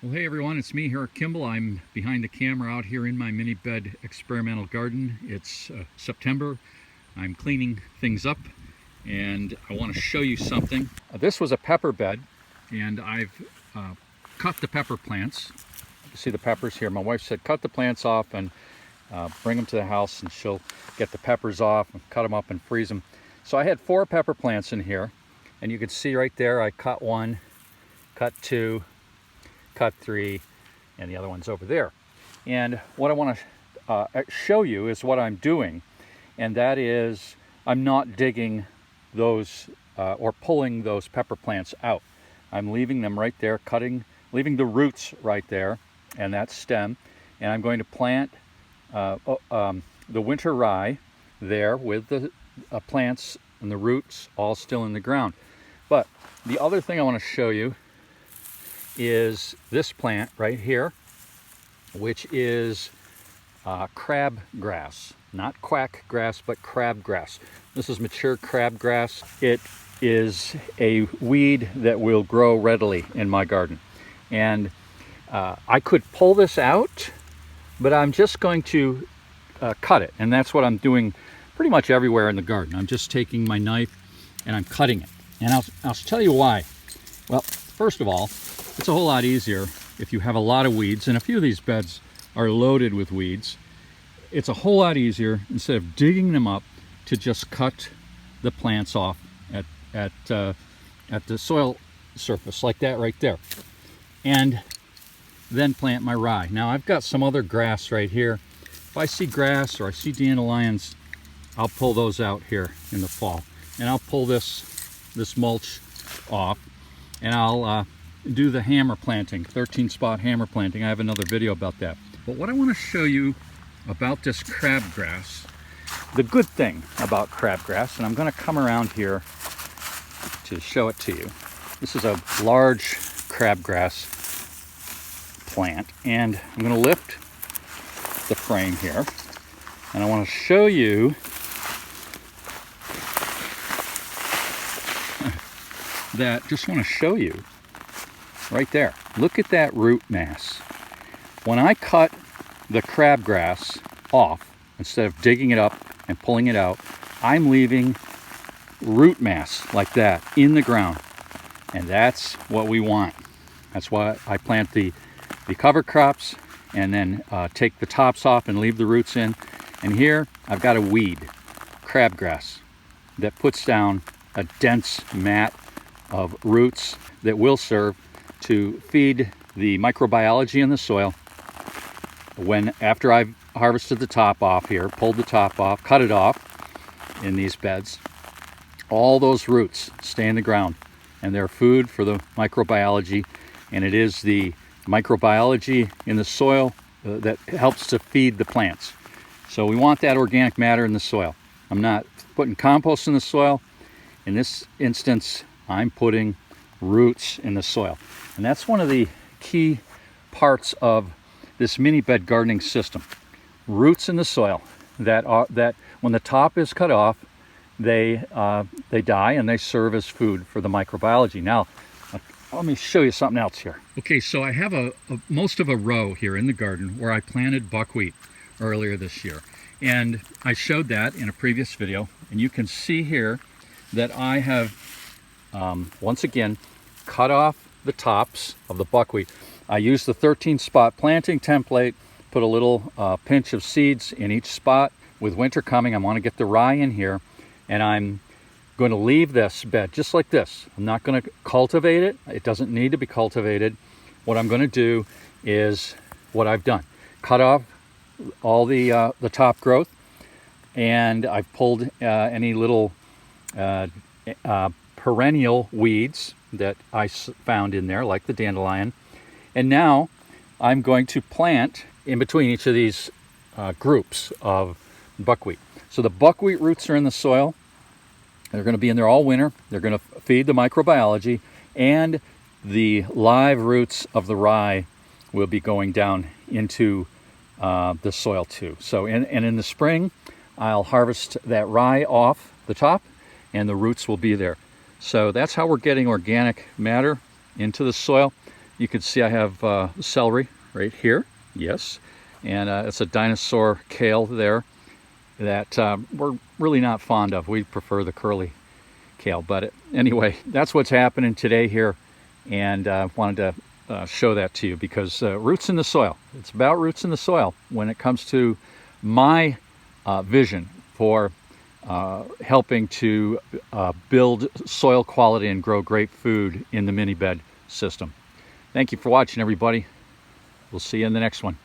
Well, hey everyone, it's me here at Kimball. I'm behind the camera out here in my mini bed experimental garden. It's September. I'm cleaning things up and I want to show you something. This was a pepper bed and I've cut the pepper plants. You see the peppers here. My wife said cut the plants off and bring them to the house and she'll get the peppers off and cut them up and freeze them. So I had 4 pepper plants in here and you can see right there I cut 1, cut 2, cut 3, and the other one's over there. And what I want to show you is what I'm doing, and that is I'm not digging those or pulling those pepper plants out. I'm leaving them right there, leaving the roots right there and that stem, and I'm going to plant the winter rye there with the plants and the roots all still in the ground. But the other thing I want to show you is this plant right here, which is crabgrass. Not quack grass, but crabgrass. This is mature crabgrass. It is a weed that will grow readily in my garden. And I could pull this out, but I'm just going to cut it. And that's what I'm doing pretty much everywhere in the garden. I'm just taking my knife and I'm cutting it. And I'll tell you why. Well, first of all, it's a whole lot easier if you have a lot of weeds, and a few of these beds are loaded with weeds. It's a whole lot easier, instead of digging them up, to just cut the plants off at the soil surface like that right there, and then plant my rye. Now I've got some other grass right here. If I see grass or I see dandelions, I'll pull those out here in the fall, and I'll pull this mulch off, and I'll do the hammer planting, 13 spot hammer planting. I have another video about that. But what I want to show you about this crabgrass, the good thing about crabgrass, and I'm going to come around here to show it to you. This is a large crabgrass plant, and I'm going to lift the frame here, and I want to show you that, just want to show you right there. Look at that root mass. When I cut the crabgrass off, instead of digging it up and pulling it out, I'm leaving root mass like that in the ground. And that's what we want. That's why I plant the cover crops and then take the tops off and leave the roots in. And here I've got a weed, crabgrass, that puts down a dense mat of roots that will serve to feed the microbiology in the soil. After I've harvested the top off here, pulled the top off, cut it off in these beds, all those roots stay in the ground and they're food for the microbiology, and it is the microbiology in the soil that helps to feed the plants. So we want that organic matter in the soil. I'm not putting compost in the soil. In this instance, I'm putting roots in the soil. And that's one of the key parts of this mini bed gardening system. Roots in the soil that when the top is cut off, they die and they serve as food for the microbiology. Now, let me show you something else here. Okay, so I have most of a row here in the garden where I planted buckwheat earlier this year. And I showed that in a previous video. And you can see here that I have, once again, cut off the tops of the buckwheat. I used the 13 spot planting template, put a little pinch of seeds in each spot. With winter coming, I want to get the rye in here, and I'm going to leave this bed just like this. I'm not going to cultivate it. It doesn't need to be cultivated. What I'm going to do is what I've done. Cut off all the top growth, and I've pulled any little perennial weeds that I found in there, like the dandelion. And now I'm going to plant in between each of these groups of buckwheat. So the buckwheat roots are in the soil. They're going to be in there all winter. They're going to feed the microbiology, and the live roots of the rye will be going down into the soil too. So in the spring, I'll harvest that rye off the top, and the roots will be there. So that's how we're getting organic matter into the soil. You can see I have celery right here, yes, and it's a dinosaur kale there that we're really not fond of. We prefer the curly kale, but anyway, that's what's happening today here, and wanted to show that to you because roots in the soil. It's about roots in the soil when it comes to my vision for helping to build soil quality and grow great food in the mini bed system. Thank you for watching, everybody. We'll see you in the next one.